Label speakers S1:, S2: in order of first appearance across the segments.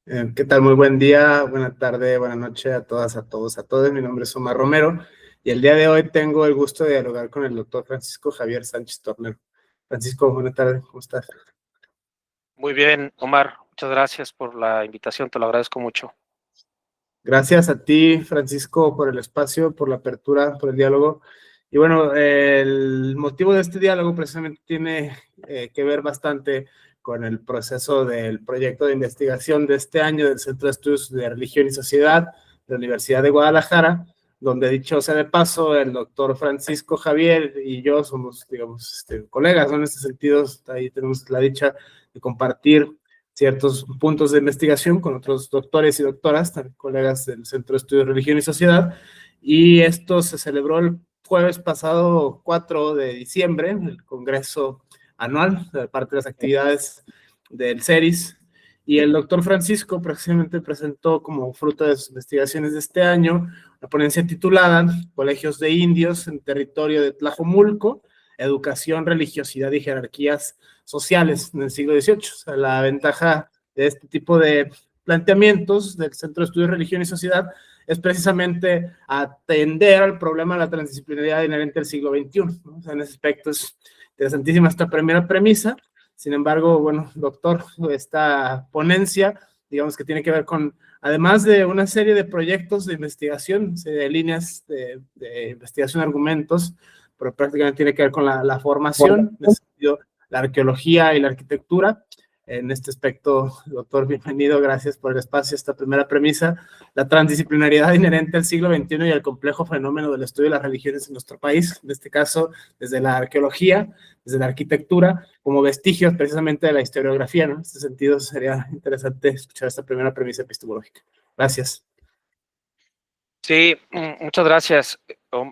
S1: ¿Qué tal? Muy buen día, buena tarde, buena noche a todas, a todos, a todos. Mi nombre es Omar Romero y el día de hoy tengo el gusto de dialogar con el doctor Francisco Javier Sánchez Tornero. Francisco, buena tarde, ¿cómo estás?
S2: Muy bien, Omar, muchas gracias por la invitación, te lo agradezco mucho.
S1: Gracias a ti, Francisco, por el espacio, por la apertura, por el diálogo. Y bueno, el motivo de este diálogo precisamente tiene que ver bastante con el proceso del proyecto de investigación de este año del Centro de Estudios de Religión y Sociedad de la Universidad de Guadalajara, donde, dicho sea de paso, el doctor Francisco Javier y yo somos, digamos, colegas, ¿no? En este sentido, ahí tenemos la dicha de compartir ciertos puntos de investigación con otros doctores y doctoras, también colegas del Centro de Estudios de Religión y Sociedad, y esto se celebró el jueves pasado 4 de diciembre, el Congreso Anual, de parte de las actividades del CERIS, y el doctor Francisco precisamente presentó como fruto de sus investigaciones de este año una ponencia titulada Colegios de Indios en territorio de Tlajomulco, educación, religiosidad y jerarquías sociales en el siglo XVIII. O sea, la ventaja de este tipo de planteamientos del Centro de Estudios de Religión y Sociedad es precisamente atender al problema de la transdisciplinaridad inherente al siglo XXI, ¿no? O sea, en ese aspecto es interesantísima esta primera premisa. Sin embargo, bueno, doctor, esta ponencia, digamos que tiene que ver con, además de una serie de proyectos de investigación, de líneas de investigación, argumentos, pero prácticamente tiene que ver con la formación, en ese sentido, la arqueología y la arquitectura. En este aspecto, doctor, bienvenido, gracias por el espacio. Esta primera premisa, la transdisciplinariedad inherente al siglo XXI y al complejo fenómeno del estudio de las religiones en nuestro país, en este caso, desde la arqueología, desde la arquitectura, como vestigios precisamente de la historiografía, ¿no? En este sentido, sería interesante escuchar esta primera premisa epistemológica. Gracias.
S2: Sí, muchas gracias,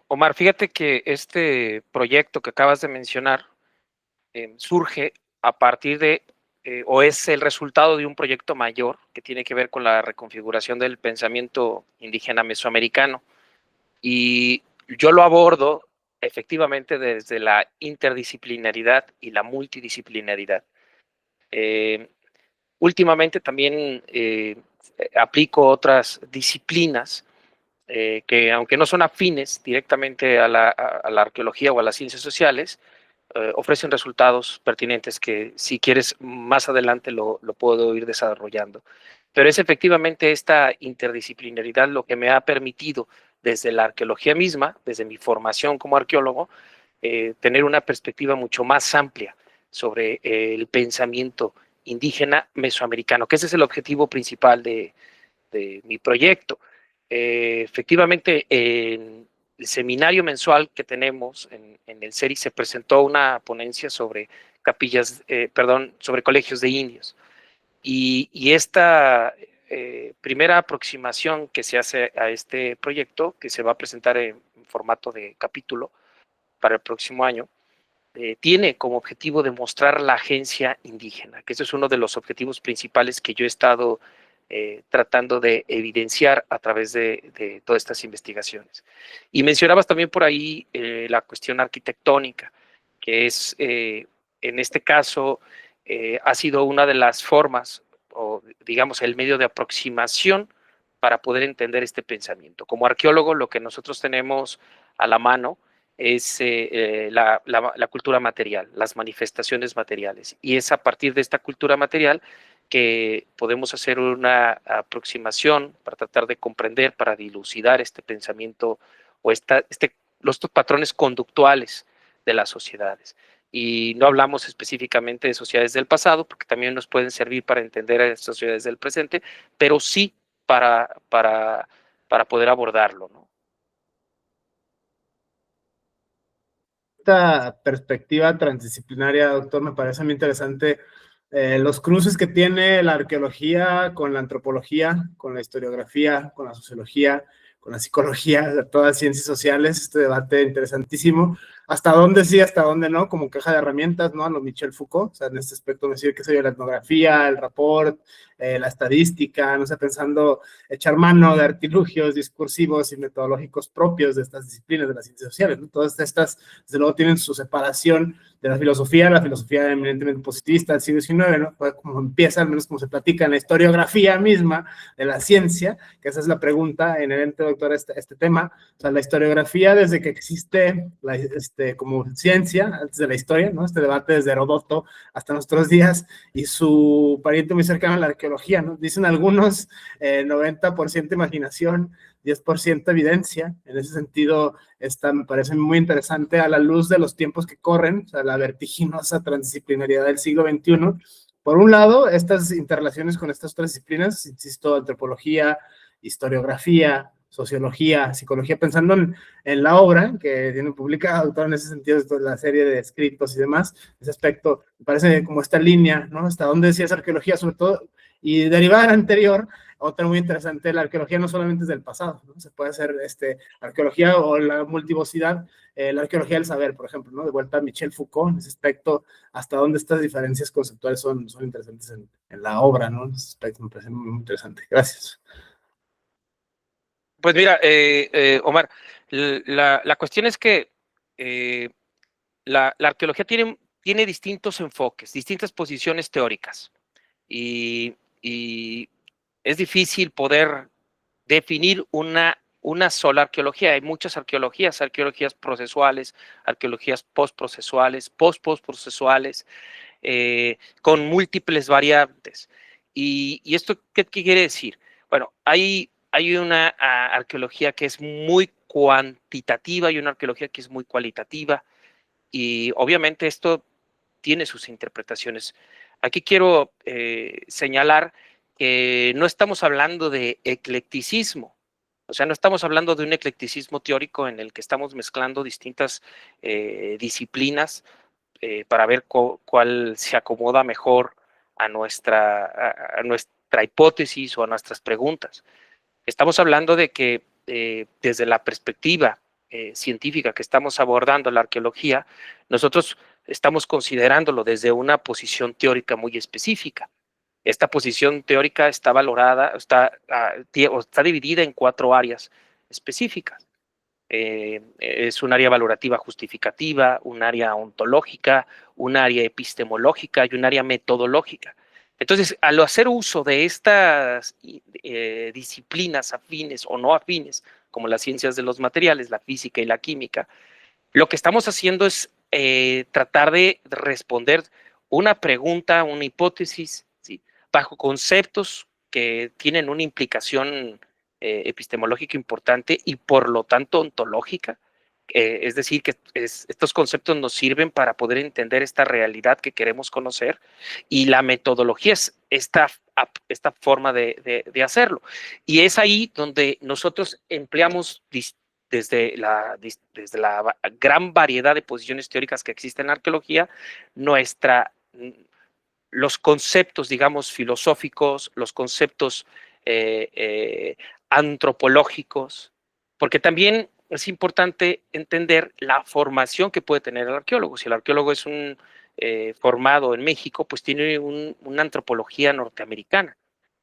S2: Omar. Fíjate que este proyecto que acabas de mencionar surge a partir de, o es el resultado de un proyecto mayor que tiene que ver con la reconfiguración del pensamiento indígena mesoamericano. Y yo lo abordo efectivamente desde la interdisciplinaridad y la multidisciplinaridad. Últimamente también aplico otras disciplinas que, aunque no son afines directamente a la arqueología o a las ciencias sociales, ofrecen resultados pertinentes que, si quieres, más adelante lo puedo ir desarrollando. Pero es efectivamente esta interdisciplinaridad lo que me ha permitido, desde la arqueología misma, desde mi formación como arqueólogo, tener una perspectiva mucho más amplia sobre el pensamiento indígena mesoamericano, que ese es el objetivo principal de mi proyecto. Efectivamente, en el seminario mensual que tenemos en el CERI se presentó una ponencia sobre sobre colegios de indios. Y esta primera aproximación que se hace a este proyecto, que se va a presentar en formato de capítulo para el próximo año, tiene como objetivo demostrar la agencia indígena, que ese es uno de los objetivos principales que yo he estado tratando de evidenciar a través de todas estas investigaciones. Y mencionabas también por ahí la cuestión arquitectónica, que es, en este caso, ha sido una de las formas, o digamos, el medio de aproximación para poder entender este pensamiento. Como arqueólogo, lo que nosotros tenemos a la mano es la cultura material, las manifestaciones materiales. Y es a partir de esta cultura material que podemos hacer una aproximación para tratar de comprender, para dilucidar este pensamiento o los patrones conductuales de las sociedades. Y no hablamos específicamente de sociedades del pasado, porque también nos pueden servir para entender a las sociedades del presente, pero sí para poder abordarlo, ¿no?
S1: Esta perspectiva transdisciplinaria, doctor, me parece muy interesante. Los cruces que tiene la arqueología con la antropología, con la historiografía, con la sociología, la psicología, de todas las ciencias sociales, este debate interesantísimo. Hasta dónde sí, hasta dónde no, como caja de herramientas, ¿no? A lo Michel Foucault, o sea, en este aspecto me sirve, qué sé yo, la etnografía, el rapport, la estadística, no sé, pensando, echar mano de artilugios discursivos y metodológicos propios de estas disciplinas de las ciencias sociales, ¿no? Todas estas, desde luego, tienen su separación de la filosofía eminentemente positivista del siglo XIX, ¿no? Fue como empieza, al menos como se platica en la historiografía misma de la ciencia, que esa es la pregunta inherente, doctor, a este tema. O sea, la historiografía, desde que existe como ciencia, antes de la historia, ¿no? Este debate desde Heródoto hasta nuestros días, y su pariente muy cercano a la arqueología, ¿no? Dicen algunos 90% imaginación, 10% evidencia. En ese sentido, me parece muy interesante a la luz de los tiempos que corren, o sea, la vertiginosa transdisciplinariedad del siglo XXI. Por un lado, estas interrelaciones con estas otras disciplinas, insisto, antropología, historiografía, sociología, psicología, pensando en la obra que tiene publicada, autor, en ese sentido, la serie de escritos y demás, ese aspecto, me parece como esta línea, ¿no? Hasta dónde decía esa arqueología, sobre todo, y derivada de la anterior, otra muy interesante, la arqueología no solamente es del pasado, ¿no? Se puede hacer arqueología o la multivocidad, la arqueología del saber, por ejemplo, ¿no? De vuelta a Michel Foucault, en ese aspecto, hasta dónde estas diferencias conceptuales son interesantes en la obra, ¿no? En ese aspecto me parece muy interesante. Gracias.
S2: Pues mira, Omar, la cuestión es que la arqueología tiene distintos enfoques, distintas posiciones teóricas, y es difícil poder definir una sola arqueología. Hay muchas arqueologías procesuales, arqueologías postprocesuales, post-postprocesuales, con múltiples variantes. ¿Y esto qué quiere decir? Bueno, hay una arqueología que es muy cuantitativa y una arqueología que es muy cualitativa, y obviamente esto tiene sus interpretaciones. Aquí quiero señalar que no estamos hablando de eclecticismo, o sea, no estamos hablando de un eclecticismo teórico en el que estamos mezclando distintas disciplinas para ver cuál se acomoda mejor a nuestra hipótesis o a nuestras preguntas. Estamos hablando de que desde la perspectiva científica que estamos abordando la arqueología, nosotros estamos considerándolo desde una posición teórica muy específica. Esta posición teórica está valorada, está dividida en 4 áreas específicas. Es un área valorativa justificativa, un área ontológica, un área epistemológica y un área metodológica. Entonces, al hacer uso de estas disciplinas afines o no afines, como las ciencias de los materiales, la física y la química, lo que estamos haciendo es tratar de responder una pregunta, una hipótesis, ¿sí?, bajo conceptos que tienen una implicación epistemológica importante y por lo tanto ontológica. Es decir, que estos conceptos nos sirven para poder entender esta realidad que queremos conocer, y la metodología es esta forma de hacerlo. Y es ahí donde nosotros empleamos desde la gran variedad de posiciones teóricas que existen en la arqueología, los conceptos, digamos, filosóficos, los conceptos antropológicos, porque también es importante entender la formación que puede tener el arqueólogo. Si el arqueólogo es un formado en México, pues tiene una antropología norteamericana,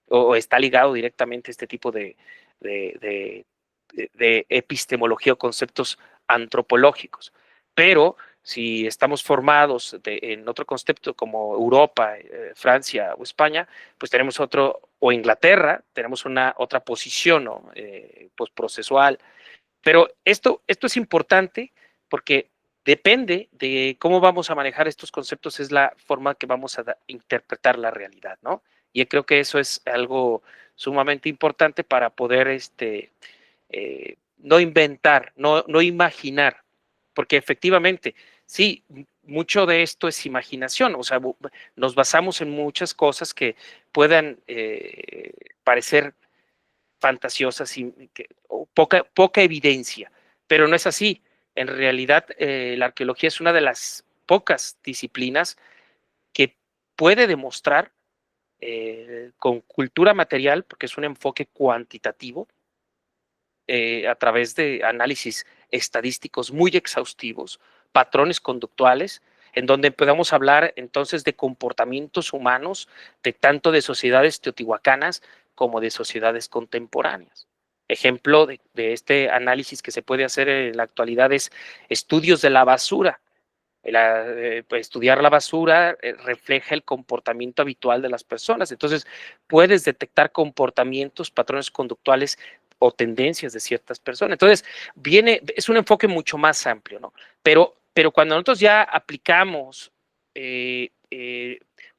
S2: o está ligado directamente a este tipo de, de epistemología o conceptos antropológicos. Pero si estamos formados en otro concepto como Europa, Francia o España, pues tenemos otro, o Inglaterra, tenemos otra posición, ¿no?, postprocesual. Pero esto es importante porque depende de cómo vamos a manejar estos conceptos, es la forma que vamos a interpretar la realidad, ¿no? Y creo que eso es algo sumamente importante para poder no inventar, no imaginar, porque efectivamente, sí, mucho de esto es imaginación, o sea, nos basamos en muchas cosas que puedan parecer fantasiosas o poca evidencia, pero no es así. En realidad, la arqueología es una de las pocas disciplinas que puede demostrar con cultura material, porque es un enfoque cuantitativo, a través de análisis estadísticos muy exhaustivos, patrones conductuales, en donde podamos hablar entonces de comportamientos humanos, de tanto de sociedades teotihuacanas como de sociedades contemporáneas. Ejemplo de este análisis que se puede hacer en la actualidad es estudios de la basura. Pues, estudiar la basura refleja el comportamiento habitual de las personas. Entonces, puedes detectar comportamientos, patrones conductuales o tendencias de ciertas personas. Entonces, es un enfoque mucho más amplio, ¿no? Pero cuando nosotros ya aplicamos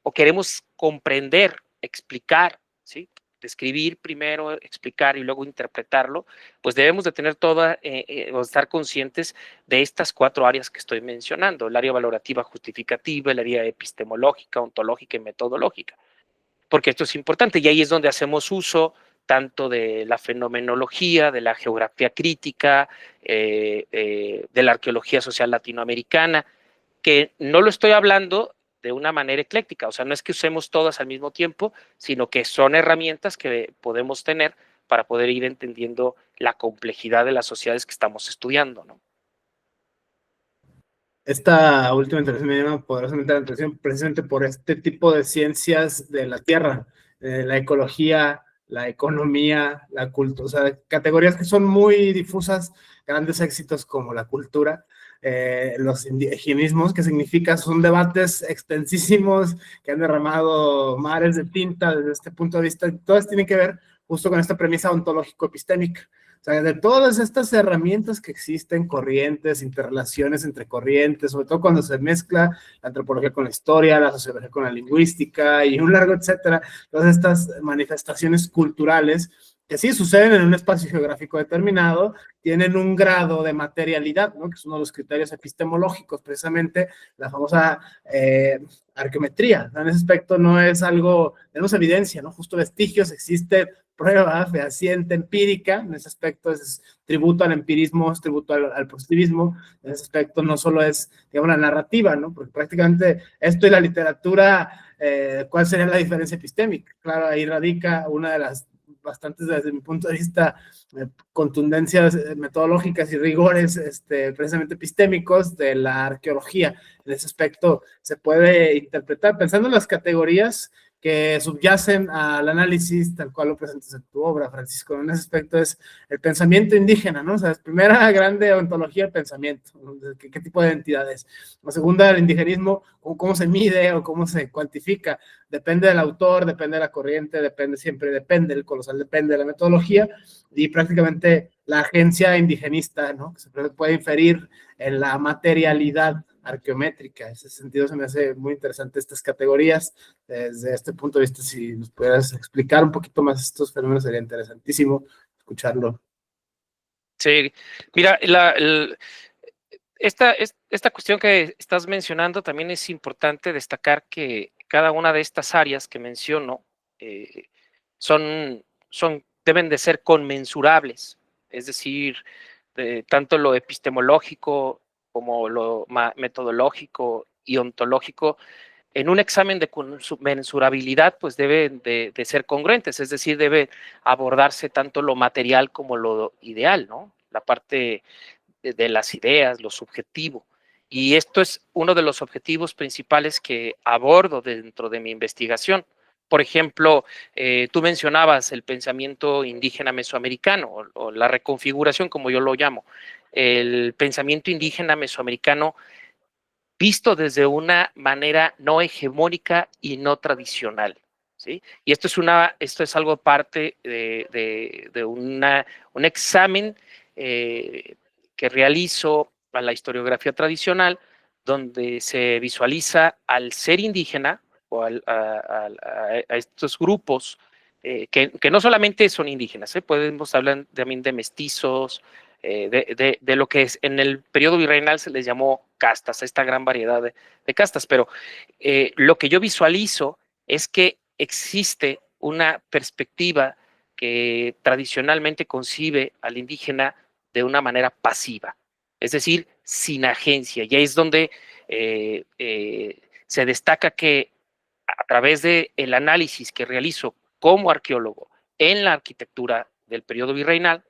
S2: o queremos comprender, explicar, ¿sí? Describir primero, explicar y luego interpretarlo, pues debemos de tener o estar conscientes de estas 4 áreas que estoy mencionando: el área valorativa justificativa, el área epistemológica, ontológica y metodológica, porque esto es importante, y ahí es donde hacemos uso tanto de la fenomenología, de la geografía crítica, de la arqueología social latinoamericana, que no lo estoy hablando de una manera ecléctica, o sea, no es que usemos todas al mismo tiempo, sino que son herramientas que podemos tener para poder ir entendiendo la complejidad de las sociedades que estamos estudiando, ¿no?
S1: Esta última intervención me llama poderosamente la atención precisamente por este tipo de ciencias de la tierra, la ecología, la economía, la cultura, o sea, categorías que son muy difusas, grandes éxitos como la cultura, los indigenismos, que significa, son debates extensísimos que han derramado mares de tinta desde este punto de vista, todas tienen que ver justo con esta premisa ontológico-epistémica. O sea, de todas estas herramientas que existen, corrientes, interrelaciones entre corrientes, sobre todo cuando se mezcla la antropología con la historia, la sociología con la lingüística y un largo etcétera, todas estas manifestaciones culturales que sí suceden en un espacio geográfico determinado, tienen un grado de materialidad, ¿no? Que es uno de los criterios epistemológicos, precisamente la famosa arqueometría, ¿no? En ese aspecto no es algo, tenemos evidencia, ¿no? Justo vestigios, existe prueba fehaciente, empírica, en ese aspecto es tributo al empirismo, es tributo al positivismo, en ese aspecto no solo es, digamos, la narrativa, ¿no? Porque prácticamente esto y la literatura, ¿cuál sería la diferencia epistémica? Claro, ahí radica una de las bastantes, desde mi punto de vista, contundencias metodológicas y rigores precisamente epistémicos de la arqueología. En ese aspecto se puede interpretar, pensando en las categorías que subyacen al análisis tal cual lo presentas en tu obra, Francisco. En ese aspecto es el pensamiento indígena, ¿no? O sea, es primera grande ontología del pensamiento, ¿no? ¿Qué tipo de identidad es? La segunda, el indigenismo, cómo se mide o cómo se cuantifica. Depende del autor, depende de la corriente, depende, el colosal depende de la metodología y prácticamente la agencia indigenista, ¿no? Que se puede inferir en la materialidad arqueométrica. En ese sentido se me hace muy interesante estas categorías. Desde este punto de vista, si nos pudieras explicar un poquito más estos fenómenos, sería interesantísimo escucharlo.
S2: Sí, mira, esta cuestión que estás mencionando también es importante destacar que cada una de estas áreas que menciono deben de ser conmensurables, es decir, tanto lo epistemológico como lo metodológico y ontológico, en un examen de mensurabilidad, pues deben de ser congruentes, es decir, debe abordarse tanto lo material como lo ideal, ¿no? La parte de las ideas, lo subjetivo. Y esto es uno de los objetivos principales que abordo dentro de mi investigación. Por ejemplo, tú mencionabas el pensamiento indígena mesoamericano o la reconfiguración, como yo lo llamo. El pensamiento indígena mesoamericano visto desde una manera no hegemónica y no tradicional, ¿sí? Y esto es algo parte de un examen que realizo a la historiografía tradicional, donde se visualiza al ser indígena o a estos grupos que no solamente son indígenas, podemos hablar también de mestizos, de lo que es en el periodo virreinal se les llamó castas, esta gran variedad de castas, pero lo que yo visualizo es que existe una perspectiva que tradicionalmente concibe al indígena de una manera pasiva, es decir, sin agencia, y ahí es donde se destaca que a través del análisis que realizo como arqueólogo en la arquitectura del periodo virreinal,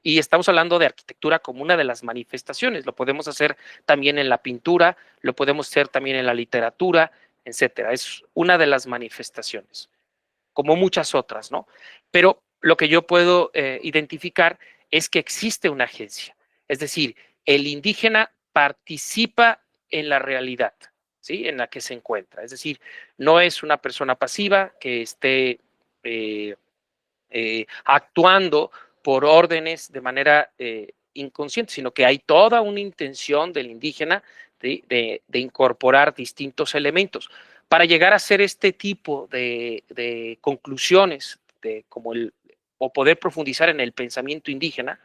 S2: Y estamos hablando de arquitectura como una de las manifestaciones. Lo podemos hacer también en la pintura, lo podemos hacer también en la literatura, etcétera. Es una de las manifestaciones, como muchas otras, ¿no? Pero lo que yo puedo identificar es que existe una agencia. Es decir, el indígena participa en la realidad, ¿sí? En la que se encuentra. Es decir, no es una persona pasiva que esté actuando por órdenes de manera inconsciente, sino que hay toda una intención del indígena de incorporar distintos elementos para llegar a hacer este tipo de conclusiones o poder profundizar en el pensamiento indígena.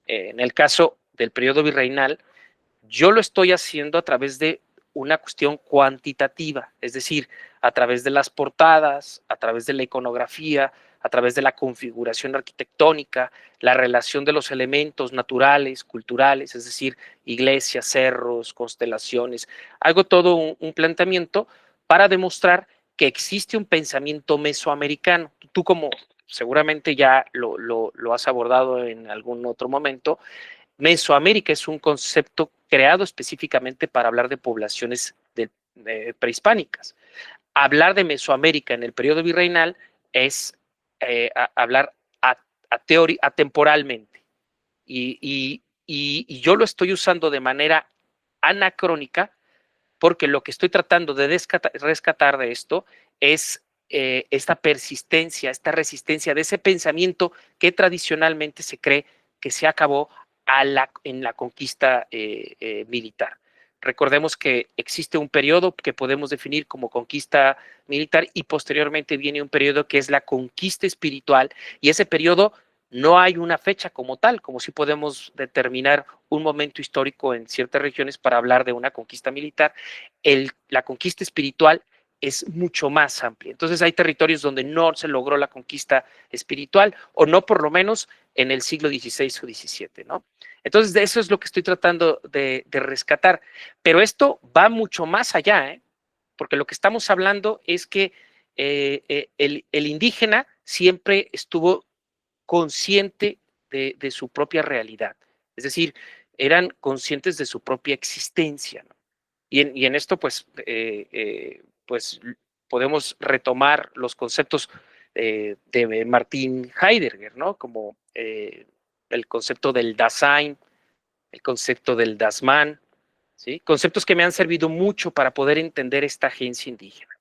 S2: En el caso del periodo virreinal, yo lo estoy haciendo a través de una cuestión cuantitativa, es decir, a través de las portadas, a través de la iconografía, a través de la configuración arquitectónica, la relación de los elementos naturales, culturales, es decir, iglesias, cerros, constelaciones. Hago todo un planteamiento para demostrar que existe un pensamiento mesoamericano. Tú como seguramente ya lo has abordado en algún otro momento, Mesoamérica es un concepto creado específicamente para hablar de poblaciones prehispánicas. Hablar de Mesoamérica en el periodo virreinal es hablar atemporalmente. Y yo lo estoy usando de manera anacrónica porque lo que estoy tratando de rescatar de esto es esta persistencia, esta resistencia de ese pensamiento que tradicionalmente se cree que se acabó en la conquista militar. Recordemos que existe un periodo que podemos definir como conquista militar y posteriormente viene un periodo que es la conquista espiritual, y ese periodo no hay una fecha como tal, como si podemos determinar un momento histórico en ciertas regiones para hablar de una conquista militar. La conquista espiritual es mucho más amplia. Entonces hay territorios donde no se logró la conquista espiritual, o no por lo menos en el siglo XVI o XVII, ¿no? Entonces de eso es lo que estoy tratando de rescatar. Pero esto va mucho más allá, ¿eh? Porque lo que estamos hablando es que el indígena siempre estuvo consciente de su propia realidad. Es decir, eran conscientes de su propia existencia, ¿no? Y en esto, pues podemos retomar los conceptos de Martin Heidegger, ¿no? Como el concepto del Dasein, el concepto del Dasman, ¿sí? Conceptos que me han servido mucho para poder entender esta agencia indígena.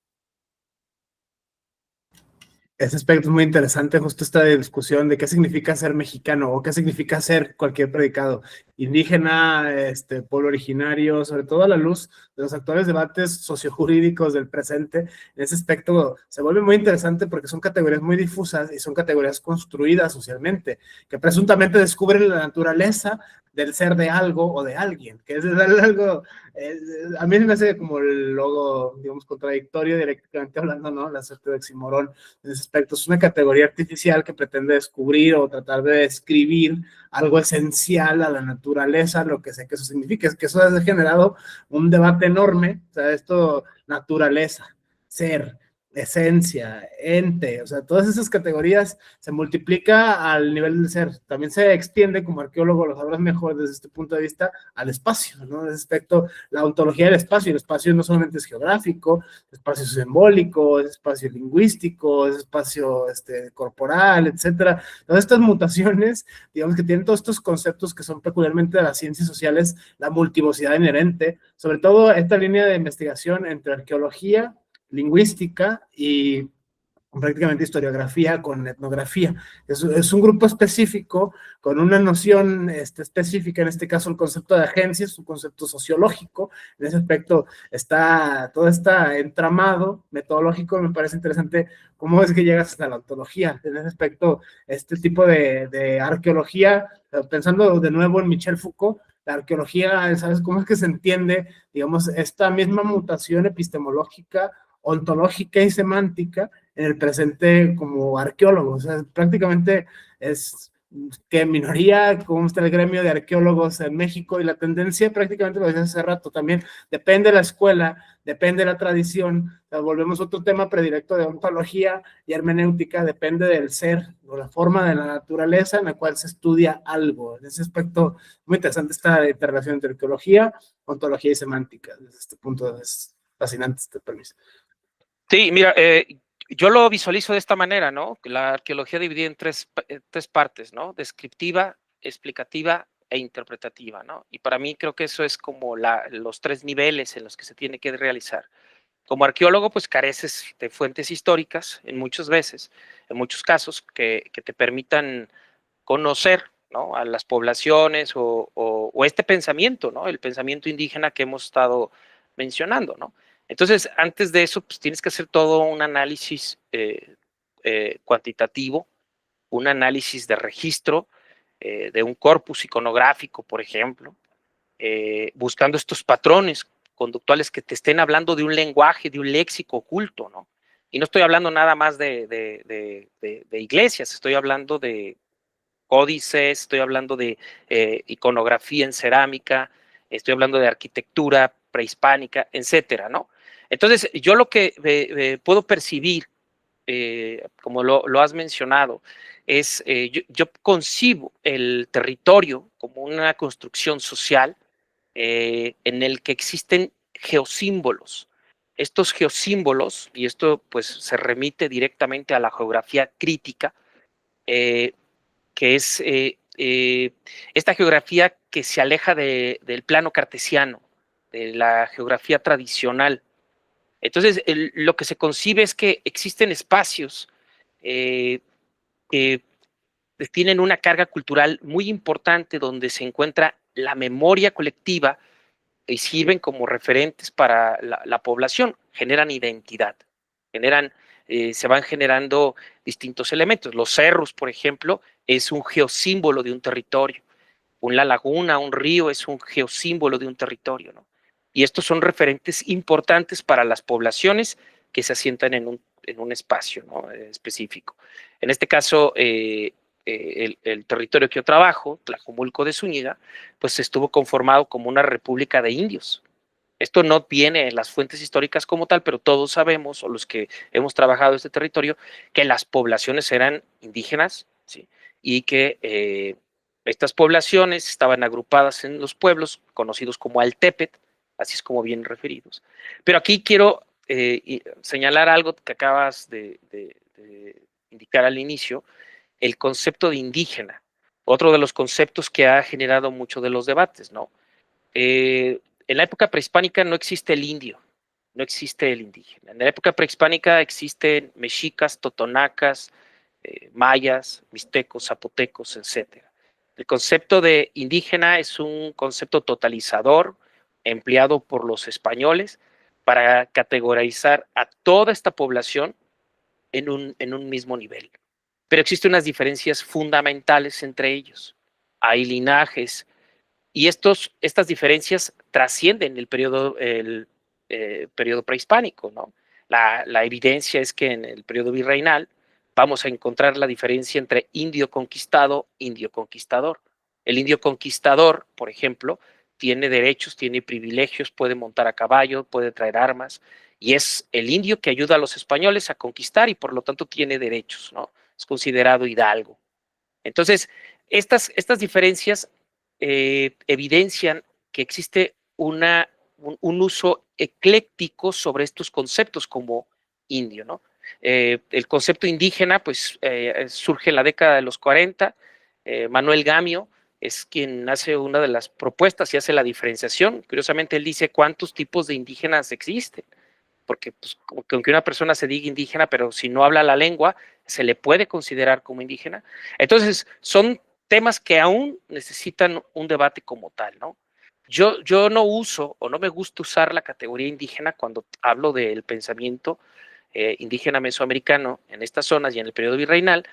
S1: Ese aspecto es muy interesante, justo esta discusión de qué significa ser mexicano o qué significa ser cualquier predicado, indígena, pueblo originario, sobre todo a la luz de los actuales debates sociojurídicos del presente. En ese aspecto se vuelve muy interesante porque son categorías muy difusas y son categorías construidas socialmente, que presuntamente descubren la naturaleza del ser de algo o de alguien, que es algo, a mí me hace como el logo, digamos, contradictorio directamente hablando, ¿no? La suerte de oxímoron en ese aspecto. Es una categoría artificial que pretende descubrir o tratar de describir algo esencial a la naturaleza, lo que sé que eso significa, es que eso ha generado un debate enorme, o sea, esto, naturaleza, ser, esencia, ente, o sea, todas esas categorías se multiplica al nivel del ser. También se extiende, como arqueólogo lo sabrás mejor desde este punto de vista, al espacio, ¿no? En ese aspecto, la ontología del espacio, el espacio no solamente es geográfico, es espacio simbólico, es espacio lingüístico, es espacio corporal, etcétera. Todas estas mutaciones, digamos que tienen todos estos conceptos que son peculiarmente de las ciencias sociales, la multivocidad inherente, sobre todo esta línea de investigación entre arqueología, lingüística y prácticamente historiografía con etnografía. Es un grupo específico con una noción específica, en este caso el concepto de agencia, es un concepto sociológico. En ese aspecto está todo está entramado metodológico. Me parece interesante cómo es que llegas hasta la ontología. En ese aspecto, este tipo de arqueología, pensando de nuevo en Michel Foucault, la arqueología, ¿sabes cómo es que se entiende, digamos, esta misma mutación epistemológica, ontológica y semántica en el presente como arqueólogo? O sea, prácticamente es ¿qué minoría? ¿Cómo está el gremio de arqueólogos en México? Y la tendencia, prácticamente lo decía hace rato también, depende de la escuela, depende de la tradición. O sea, volvemos a otro tema predilecto de ontología y hermenéutica, depende del ser o la forma de la naturaleza en la cual se estudia algo. En ese aspecto, muy interesante esta interrelación entre arqueología, ontología y semántica. Desde este punto es fascinante este permiso.
S2: Sí, mira, yo lo visualizo de esta manera, ¿no? La arqueología dividida en tres partes, ¿no? Descriptiva, explicativa e interpretativa, ¿no? Y para mí creo que eso es como los tres niveles en los que se tiene que realizar. Como arqueólogo, pues careces de fuentes históricas en muchas veces, en muchos casos, que te permitan conocer, ¿no? A las poblaciones o este pensamiento, ¿no? El pensamiento indígena que hemos estado mencionando, ¿no? Entonces, antes de eso, pues tienes que hacer todo un análisis cuantitativo, un análisis de registro de un corpus iconográfico, por ejemplo, buscando estos patrones conductuales que te estén hablando de un lenguaje, de un léxico oculto, ¿no? Y no estoy hablando nada más de iglesias, estoy hablando de códices, estoy hablando de iconografía en cerámica, estoy hablando de arquitectura prehispánica, etcétera, ¿no? Entonces, yo lo que puedo percibir, como lo has mencionado, es yo concibo el territorio como una construcción social en el que existen geosímbolos. Estos geosímbolos, y esto pues se remite directamente a la geografía crítica, eh, que es esta geografía que se aleja del plano cartesiano, de la geografía tradicional. Entonces, lo que se concibe es que existen espacios que tienen una carga cultural muy importante donde se encuentra la memoria colectiva y sirven como referentes para la población, generan identidad, generan, se van generando distintos elementos. Los cerros, por ejemplo, es un geosímbolo de un territorio. La laguna, un río es un geosímbolo de un territorio, ¿no? Y estos son referentes importantes para las poblaciones que se asientan en un espacio, ¿no? Específico. En este caso, el territorio que yo trabajo, Tlajomulco de Zúñiga, pues estuvo conformado como una república de indios. Esto no viene en las fuentes históricas como tal, pero todos sabemos, o los que hemos trabajado en este territorio, que las poblaciones eran indígenas, ¿sí? Y que estas poblaciones estaban agrupadas en los pueblos conocidos como Altepet, así es como vienen referidos. Pero aquí quiero señalar algo que acabas de indicar al inicio, el concepto de indígena, otro de los conceptos que ha generado mucho de los debates, ¿no? En la época prehispánica no existe el indio, no existe el indígena. En la época prehispánica existen mexicas, totonacas, mayas, mixtecos, zapotecos, etcétera. El concepto de indígena es un concepto totalizador empleado por los españoles para categorizar a toda esta población en un mismo nivel. Pero existen unas diferencias fundamentales entre ellos. Hay linajes, y estas diferencias trascienden periodo prehispánico, ¿no? La evidencia es que en el periodo virreinal vamos a encontrar la diferencia entre indio conquistado, indio conquistador. El indio conquistador, por ejemplo, tiene derechos, tiene privilegios, puede montar a caballo, puede traer armas, y es el indio que ayuda a los españoles a conquistar y por lo tanto tiene derechos, ¿no? Es considerado hidalgo. Entonces, estas diferencias evidencian que existe un uso ecléctico sobre estos conceptos como indio, ¿no? El concepto indígena, pues, surge en la década de los 40. Manuel Gamio es quien hace una de las propuestas y hace la diferenciación. Curiosamente, él dice cuántos tipos de indígenas existen, porque pues, aunque una persona se diga indígena, pero si no habla la lengua, se le puede considerar como indígena. Entonces, son temas que aún necesitan un debate como tal, ¿no? Yo no uso o no me gusta usar la categoría indígena cuando hablo del pensamiento indígena mesoamericano en estas zonas y en el periodo virreinal,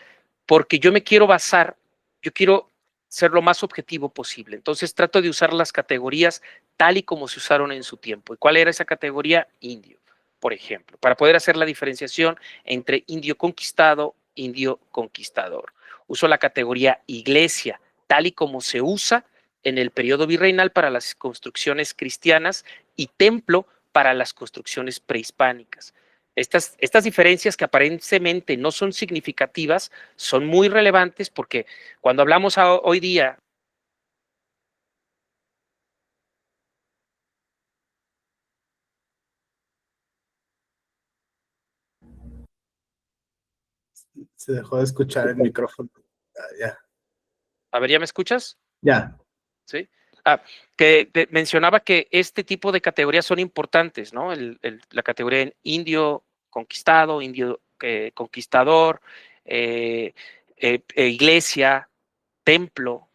S2: porque yo me quiero basar, yo quiero ser lo más objetivo posible. Entonces trato de usar las categorías tal y como se usaron en su tiempo. ¿Y cuál era esa categoría? Indio, por ejemplo, para poder hacer la diferenciación entre indio conquistado, indio conquistador. uso la categoría iglesia, tal y como se usa en el periodo virreinal para las construcciones cristianas y templo para las construcciones prehispánicas. Estas diferencias que aparentemente no son significativas son muy relevantes porque cuando hablamos hoy día.
S1: Se dejó de escuchar el micrófono. Ya.
S2: A ver, ¿ya me escuchas?
S1: Ya.
S2: Sí. Que mencionaba que este tipo de categorías son importantes, ¿no? La categoría en indio conquistado, indio conquistador, iglesia, templo,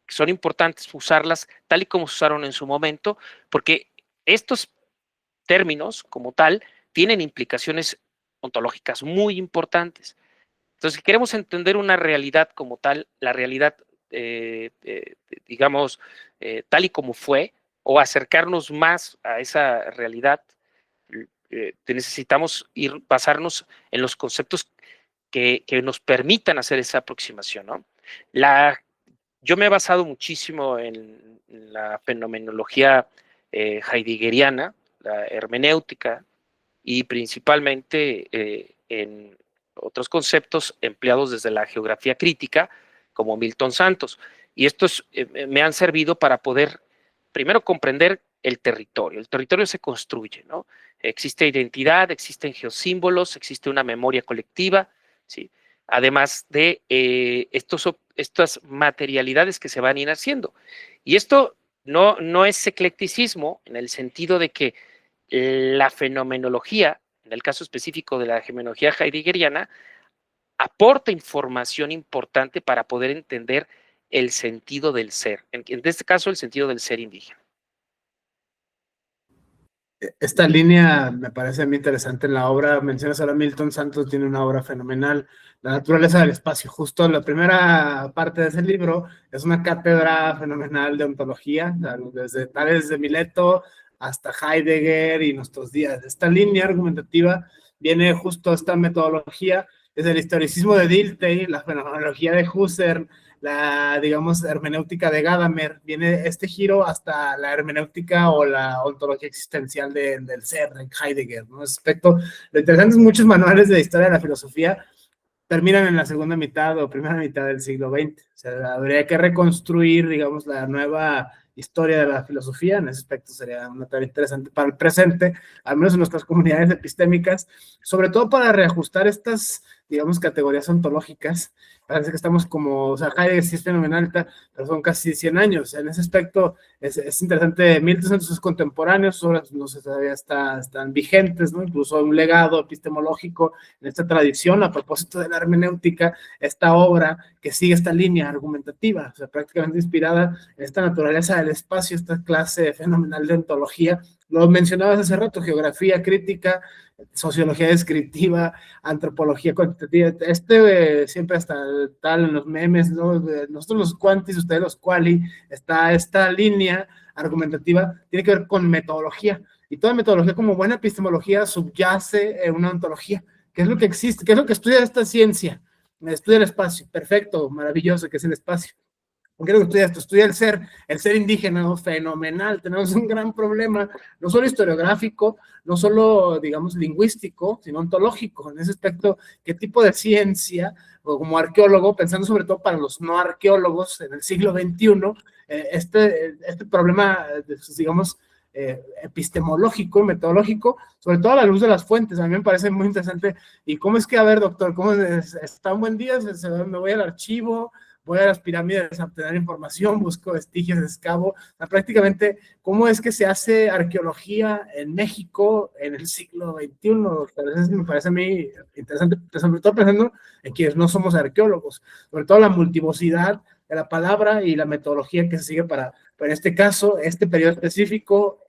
S2: son importantes usarlas tal y como se usaron en su momento, porque estos términos como tal tienen implicaciones ontológicas muy importantes. Entonces, si queremos entender una realidad como tal, la realidad, digamos, tal y como fue, o acercarnos más a esa realidad, necesitamos basarnos en los conceptos que nos permitan hacer esa aproximación, ¿no? Yo me he basado muchísimo en la fenomenología heideggeriana, la hermenéutica, y principalmente en otros conceptos empleados desde la geografía crítica, como Milton Santos. Y estos me han servido para poder, primero, comprender el territorio. El territorio se construye, ¿no? Existe identidad, existen geosímbolos, existe una memoria colectiva, ¿sí? Además de estas materialidades que se van a ir haciendo. Y esto no es eclecticismo en el sentido de que la fenomenología, en el caso específico de la fenomenología heideggeriana, aporta información importante para poder entender el sentido del ser, en este caso el sentido del ser indígena.
S1: Esta línea me parece muy interesante en la obra. Mencionas ahora Milton Santos, tiene una obra fenomenal, La naturaleza del espacio. Justo la primera parte de ese libro es una cátedra fenomenal de ontología, desde Tales de Mileto hasta Heidegger y nuestros días. Esta línea argumentativa viene justo esta metodología, desde el historicismo de Dilthey, la fenomenología de Husserl, la, digamos, hermenéutica de Gadamer, viene este giro hasta la hermenéutica o la ontología existencial del ser, de Heidegger, ¿no? Respecto, lo interesante es muchos manuales de historia de la filosofía terminan en la segunda mitad o primera mitad del siglo XX. O sea, habría que reconstruir, digamos, la nueva historia de la filosofía. En ese aspecto sería una tarea interesante para el presente, al menos en nuestras comunidades epistémicas, sobre todo para reajustar estas, digamos, categorías ontológicas. Parece que estamos como, o sea, Heidegger sí es fenomenal, pero son casi 100 años. En ese aspecto es interesante. Milton Santos es contemporáneo, sus obras no sé, todavía están vigentes, ¿no? Incluso un legado epistemológico en esta tradición. A propósito de la hermenéutica, esta obra que sigue esta línea argumentativa, o sea, prácticamente inspirada en esta naturaleza del espacio, esta clase fenomenal de ontología. Lo mencionabas hace rato, geografía crítica, sociología descriptiva, antropología cuantitativa. Siempre hasta tal en los memes, ¿no? Nosotros los cuantis, ustedes los quali, está esta línea argumentativa, tiene que ver con metodología. Y toda metodología, como buena epistemología, subyace en una ontología. ¿Qué es lo que existe? ¿Qué es lo que estudia esta ciencia? Estudia el espacio. Perfecto, maravilloso, que es el espacio. ¿Qué es lo que estudia esto? Estudia el ser indígena, ¿no? Fenomenal. Tenemos un gran problema, no solo historiográfico, no solo, digamos, lingüístico, sino ontológico. En ese aspecto, ¿qué tipo de ciencia, o como arqueólogo, pensando sobre todo para los no arqueólogos en el siglo XXI, este problema, digamos, epistemológico, metodológico, sobre todo a la luz de las fuentes? A mí me parece muy interesante. ¿Y cómo es que, a ver, doctor, cómo está un buen día? Me voy al archivo, voy a las pirámides a obtener información, busco vestigios de excavo. O sea, prácticamente, ¿cómo es que se hace arqueología en México en el siglo XXI? Entonces, me parece a mí interesante, sobre todo pensando en quienes no somos arqueólogos, sobre todo la multivocidad de la palabra y la metodología que se sigue para en este caso, este periodo específico,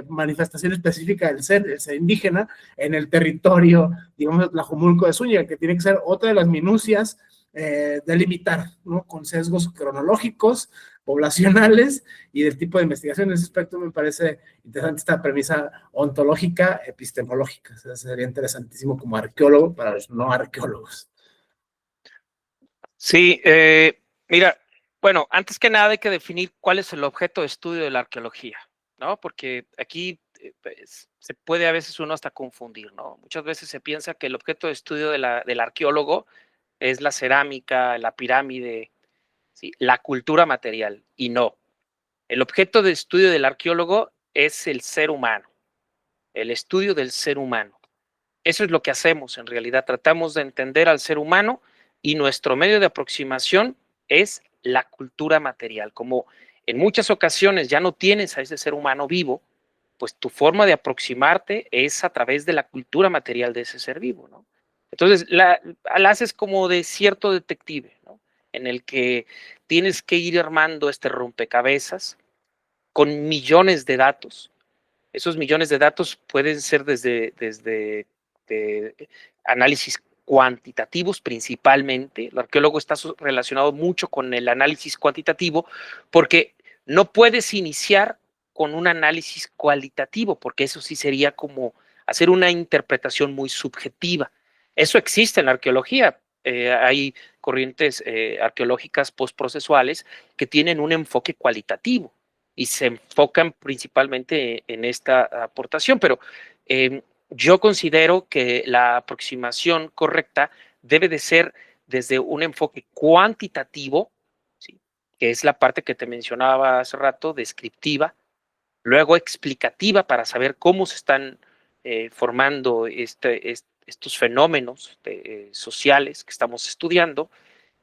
S1: manifestación específica del ser, el ser indígena, en el territorio, digamos, Tlajomulco de Zúñiga, que tiene que ser otra de las minucias delimitar, ¿no? Con sesgos cronológicos, poblacionales y del tipo de investigación. En ese aspecto me parece interesante esta premisa ontológica, epistemológica. O sea, sería interesantísimo como arqueólogo para los no arqueólogos.
S2: Sí, mira, bueno, antes que nada hay que definir cuál es el objeto de estudio de la arqueología, ¿no? Porque aquí pues, se puede a veces uno hasta confundir, ¿no? Muchas veces se piensa que el objeto de estudio del arqueólogo es la cerámica, la pirámide, ¿sí? La cultura material, y no. El objeto de estudio del arqueólogo es el ser humano, el estudio del ser humano. Eso es lo que hacemos en realidad, tratamos de entender al ser humano y nuestro medio de aproximación es la cultura material. Como en muchas ocasiones ya no tienes a ese ser humano vivo, pues tu forma de aproximarte es a través de la cultura material de ese ser vivo, ¿no? Entonces, la haces como de cierto detective, ¿no? En el que tienes que ir armando este rompecabezas con millones de datos. Esos millones de datos pueden ser desde análisis cuantitativos principalmente. El arqueólogo está relacionado mucho con el análisis cuantitativo porque no puedes iniciar con un análisis cualitativo, porque eso sí sería como hacer una interpretación muy subjetiva. Eso existe en la arqueología. Hay corrientes arqueológicas postprocesuales que tienen un enfoque cualitativo y se enfocan principalmente en esta aportación, pero yo considero que la aproximación correcta debe de ser desde un enfoque cuantitativo, ¿sí? Que es la parte que te mencionaba hace rato, descriptiva, luego explicativa para saber cómo se están formando estos fenómenos sociales que estamos estudiando,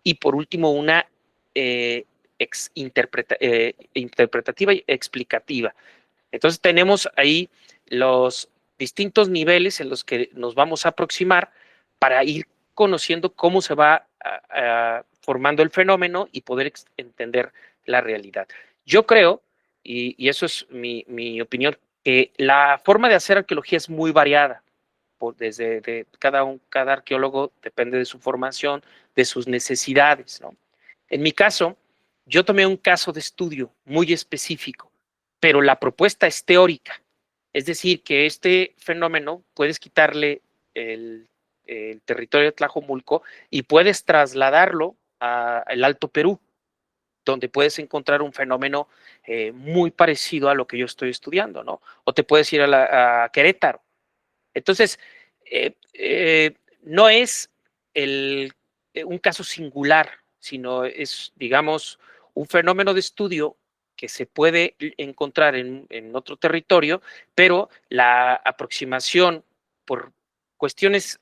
S2: y por último una eh, interpretativa y explicativa. Entonces tenemos ahí los distintos niveles en los que nos vamos a aproximar para ir conociendo cómo se va formando el fenómeno y poder entender la realidad. Yo creo, y eso es mi opinión, que la forma de hacer arqueología es muy variada. Desde cada arqueólogo depende de su formación, de sus necesidades, ¿no? En mi caso, yo tomé un caso de estudio muy específico, pero la propuesta es teórica. Es decir, que este fenómeno puedes quitarle el territorio de Tlajomulco y puedes trasladarlo al Alto Perú, donde puedes encontrar un fenómeno muy parecido a lo que yo estoy estudiando, ¿no? O te puedes ir a Querétaro. Entonces, no es un caso singular, sino es, digamos, un fenómeno de estudio que se puede encontrar en otro territorio, pero la aproximación por cuestiones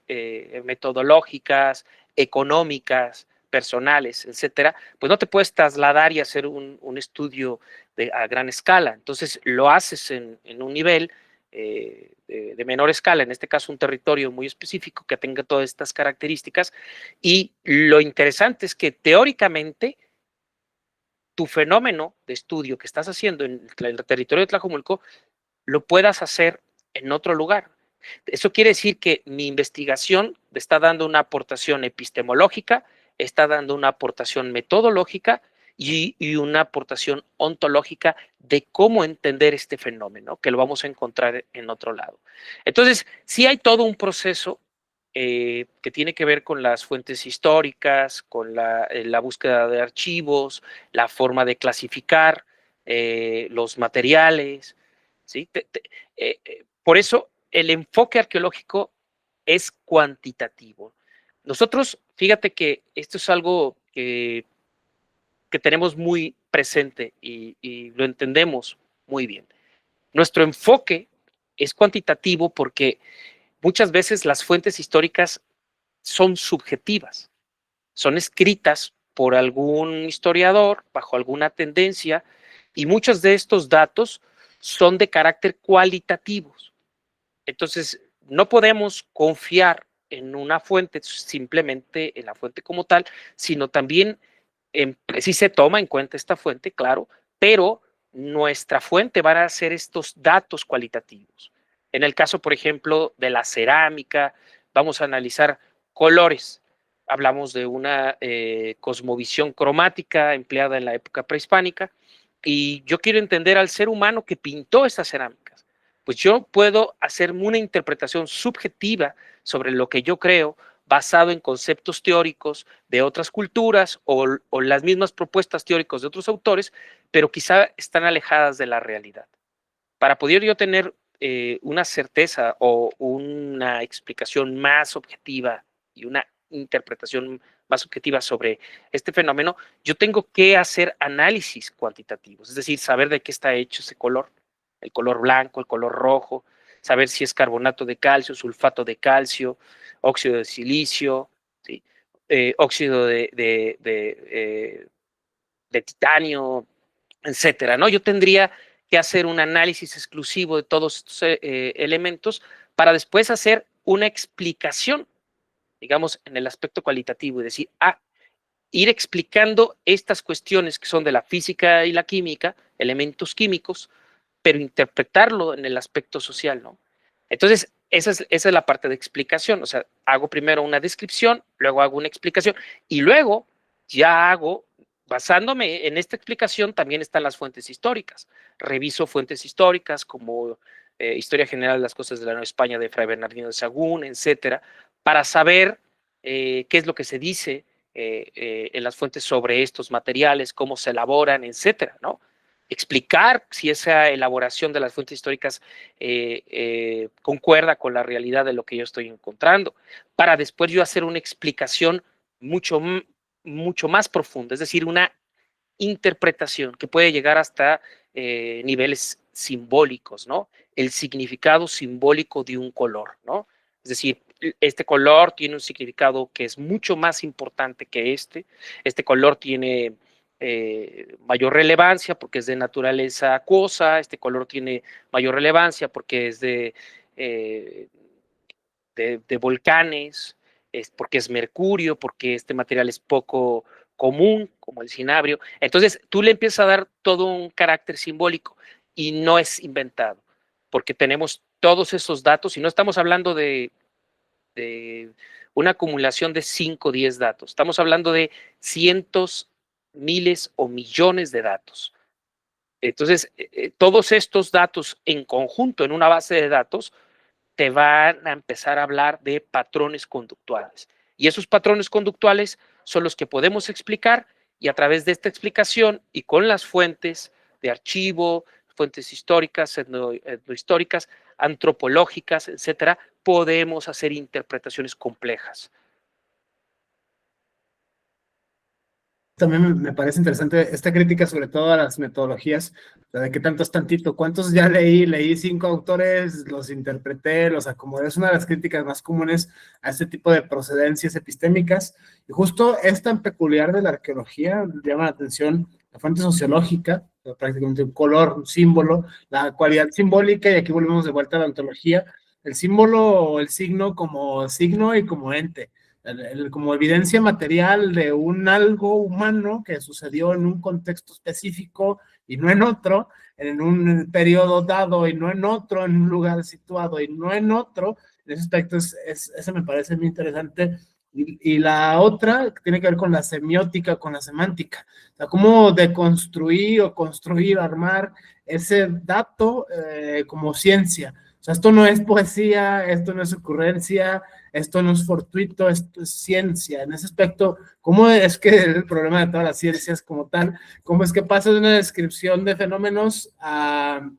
S2: metodológicas, económicas, personales, etcétera, pues no te puedes trasladar y hacer un estudio a gran escala. Entonces, lo haces en un nivel de menor escala, en este caso un territorio muy específico que tenga todas estas características. Y lo interesante es que teóricamente tu fenómeno de estudio que estás haciendo en el territorio de Tlajomulco lo puedas hacer en otro lugar. Eso quiere decir que mi investigación está dando una aportación epistemológica, está dando una aportación metodológica y una aportación ontológica de cómo entender este fenómeno, que lo vamos a encontrar en otro lado. Entonces, sí hay todo un proceso que tiene que ver con las fuentes históricas, con la búsqueda de archivos, la forma de clasificar los materiales, ¿sí? Por eso el enfoque arqueológico es cuantitativo. Nosotros, fíjate que esto es algo que tenemos muy presente y lo entendemos muy bien. Nuestro enfoque es cuantitativo porque muchas veces las fuentes históricas son subjetivas, son escritas por algún historiador bajo alguna tendencia y muchos de estos datos son de carácter cualitativo. Entonces, no podemos confiar en una fuente, simplemente en la fuente como tal, sino también sí se toma en cuenta esta fuente, claro, pero nuestra fuente van a ser estos datos cualitativos. En el caso, por ejemplo, de la cerámica, vamos a analizar colores. Hablamos de una cosmovisión cromática empleada en la época prehispánica y yo quiero entender al ser humano que pintó estas cerámicas. Pues yo puedo hacer una interpretación subjetiva sobre lo que yo creo basado en conceptos teóricos de otras culturas o las mismas propuestas teóricas de otros autores, pero quizá están alejadas de la realidad. Para poder yo tener una certeza o una explicación más objetiva y una interpretación más objetiva sobre este fenómeno, yo tengo que hacer análisis cuantitativos, es decir, saber de qué está hecho ese color, el color blanco, el color rojo, saber si es carbonato de calcio, sulfato de calcio, óxido de silicio, ¿sí? Óxido de titanio, etcétera, ¿no? Yo tendría que hacer un análisis exclusivo de todos estos elementos para después hacer una explicación, digamos, en el aspecto cualitativo y decir, ir explicando estas cuestiones que son de la física y la química, elementos químicos, pero interpretarlo en el aspecto social, ¿no? Entonces, esa es la parte de explicación, o sea, hago primero una descripción, luego hago una explicación y luego ya hago, basándome en esta explicación, también están las fuentes históricas. Reviso fuentes históricas como Historia General de las Cosas de la Nueva España de Fray Bernardino de Sahagún, etcétera, para saber qué es lo que se dice en las fuentes sobre estos materiales, cómo se elaboran, etcétera, ¿no? Explicar si esa elaboración de las fuentes históricas concuerda con la realidad de lo que yo estoy encontrando, para después yo hacer una explicación mucho, mucho más profunda, es decir, una interpretación que puede llegar hasta niveles simbólicos, ¿no? El significado simbólico de un color, ¿no? Es decir, este color tiene un significado que es mucho más importante que este color tiene mayor relevancia porque es de naturaleza acuosa, este color tiene mayor relevancia porque es de volcanes, porque es mercurio, porque este material es poco común, como el cinabrio. Entonces, tú le empiezas a dar todo un carácter simbólico y no es inventado, porque tenemos todos esos datos y no estamos hablando de una acumulación de 5 o 10 datos, estamos hablando de cientos, miles o millones de datos. Entonces, todos estos datos en conjunto en una base de datos te van a empezar a hablar de patrones conductuales. Y esos patrones conductuales son los que podemos explicar y a través de esta explicación y con las fuentes de archivo, fuentes históricas, etnohistóricas, antropológicas, etcétera, podemos hacer interpretaciones complejas.
S1: También me parece interesante esta crítica sobre todo a las metodologías, o sea, de qué tanto es tantito, cuántos ya leí 5 autores, los interpreté, los acomodé, es una de las críticas más comunes a este tipo de procedencias epistémicas, y justo es tan peculiar de la arqueología, llama la atención la fuente sociológica, prácticamente un color, un símbolo, la cualidad simbólica, y aquí volvemos de vuelta a la ontología, el símbolo o el signo como signo y como ente, como evidencia material de un algo humano que sucedió en un contexto específico y no en otro, en un periodo dado y no en otro, en un lugar situado y no en otro. En ese aspecto, eso me parece muy interesante. Y la otra tiene que ver con la semiótica, con la semántica. O sea, cómo deconstruir o construir, armar ese dato como ciencia. O sea, esto no es poesía, esto no es ocurrencia, esto no es fortuito, esto es ciencia. En ese aspecto, ¿cómo es que el problema de todas las ciencias como tal, cómo es que pasa de una descripción de fenómenos a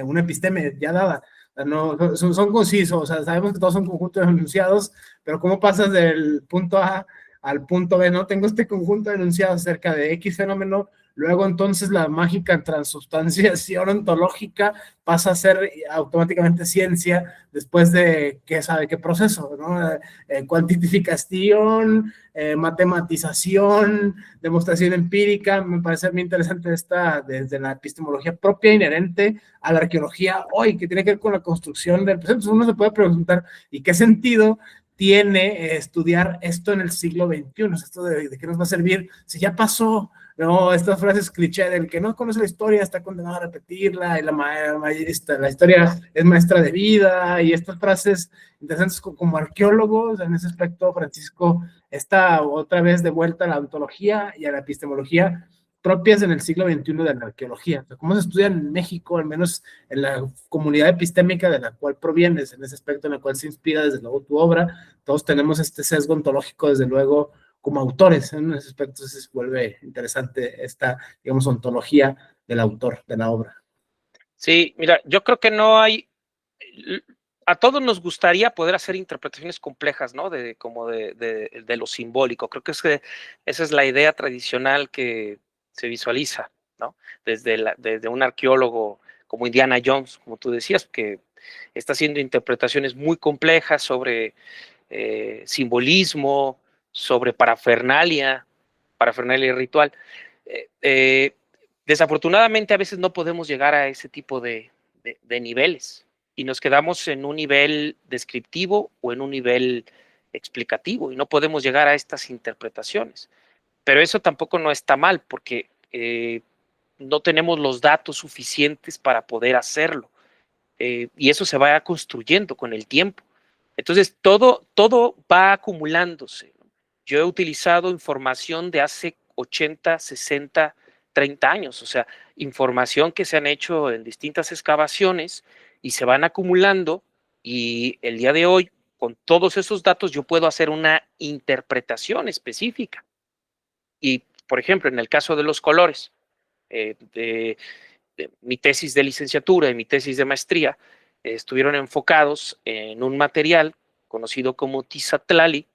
S1: una episteme ya dada? No, son concisos, o sea, sabemos que todos son conjuntos de enunciados, pero ¿cómo pasas del punto A al punto B? No tengo este conjunto de enunciados acerca de X fenómeno, luego entonces la mágica transubstanciación ontológica pasa a ser automáticamente ciencia después de qué sabe qué proceso, ¿no? Cuantificación, matematización, demostración empírica. Me parece muy interesante esta desde la epistemología propia inherente a la arqueología hoy, que tiene que ver con la construcción del presente. Entonces uno se puede preguntar, ¿y qué sentido tiene estudiar esto en el siglo XXI? ¿Esto de qué nos va a servir si ya pasó? No, estas frases cliché del que no conoce la historia está condenado a repetirla, y la historia es maestra de vida, y estas frases interesantes como arqueólogos. En ese aspecto, Francisco está otra vez de vuelta a la ontología y a la epistemología, propias en el siglo XXI de la arqueología. O sea, cómo se estudia en México, al menos en la comunidad epistémica de la cual provienes, en ese aspecto en el cual se inspira desde luego tu obra. Todos tenemos este sesgo ontológico, desde luego, como autores. En ese aspecto se vuelve interesante esta, digamos, ontología del autor de la obra.
S2: Sí, mira, yo creo que no hay, a todos nos gustaría poder hacer interpretaciones complejas, ¿no? De lo simbólico. Creo que esa es la idea tradicional que se visualiza, ¿no? Desde un arqueólogo como Indiana Jones, como tú decías, que está haciendo interpretaciones muy complejas sobre simbolismo, sobre parafernalia ritual. Eh, eh, Desafortunadamente, a veces no podemos llegar a ese tipo de niveles y nos quedamos en un nivel descriptivo o en un nivel explicativo y no podemos llegar a estas interpretaciones. Pero eso tampoco no está mal porque no tenemos los datos suficientes para poder hacerlo. Y eso se va construyendo con el tiempo. Entonces, todo va acumulándose. Yo he utilizado información de hace 80, 60, 30 años, o sea, información que se han hecho en distintas excavaciones y se van acumulando y el día de hoy, con todos esos datos, yo puedo hacer una interpretación específica. Y, por ejemplo, en el caso de los colores, de mi tesis de licenciatura y mi tesis de maestría estuvieron enfocados en un material conocido como tizatlali.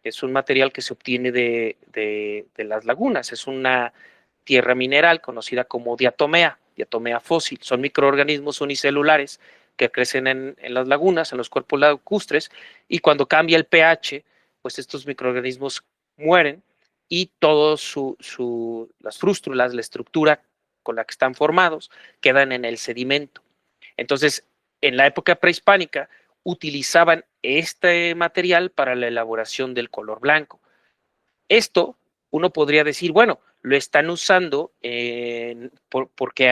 S2: Es un material que se obtiene de las lagunas, es una tierra mineral conocida como diatomea fósil. Son microorganismos unicelulares que crecen en las lagunas, en los cuerpos lacustres, y cuando cambia el pH, pues estos microorganismos mueren y todas las frústulas, la estructura con la que están formados, quedan en el sedimento. Entonces, en la época prehispánica, utilizaban este material para la elaboración del color blanco. Esto, uno podría decir, bueno, lo están usando porque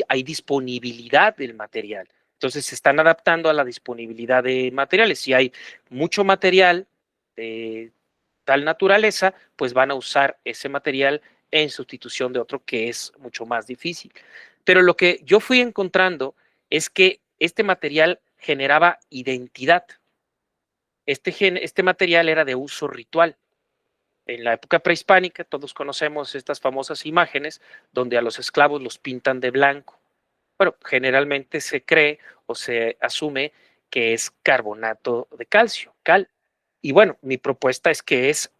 S2: hay disponibilidad del material. Entonces, se están adaptando a la disponibilidad de materiales. Si hay mucho material de tal naturaleza, pues van a usar ese material en sustitución de otro que es mucho más difícil. Pero lo que yo fui encontrando es que este material generaba identidad. Este material era de uso ritual. En la época prehispánica, todos conocemos estas famosas imágenes donde a los esclavos los pintan de blanco. Bueno, generalmente se cree o se asume que es carbonato de calcio, cal. Y bueno, mi propuesta es que es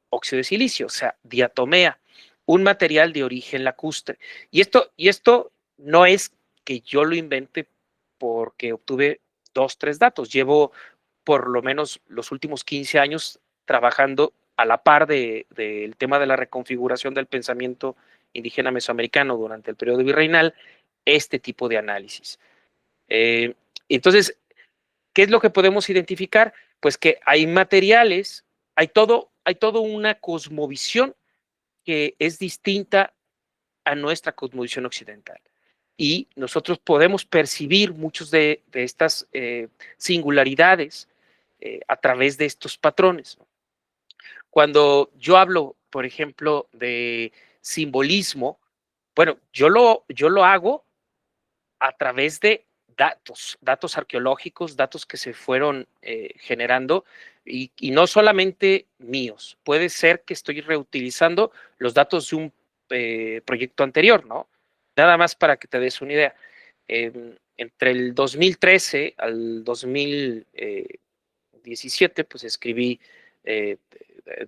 S2: óxido de silicio, o sea, diatomea, un material de origen lacustre. Y esto no es que yo lo invente porque obtuve 2, 3 datos. Llevo por lo menos los últimos 15 años trabajando a la par del tema de la reconfiguración del pensamiento indígena mesoamericano durante el periodo virreinal, este tipo de análisis. Entonces, ¿qué es lo que podemos identificar? Pues que hay materiales, hay todo una cosmovisión que es distinta a nuestra cosmovisión occidental. Y nosotros podemos percibir muchos de estas singularidades a través de estos patrones. Cuando yo hablo, por ejemplo, de simbolismo, bueno, yo lo hago a través de datos arqueológicos, datos que se fueron generando y no solamente míos. Puede ser que estoy reutilizando los datos de un proyecto anterior, ¿no? Nada más para que te des una idea. Entre el 2013 al 2017, pues escribí eh,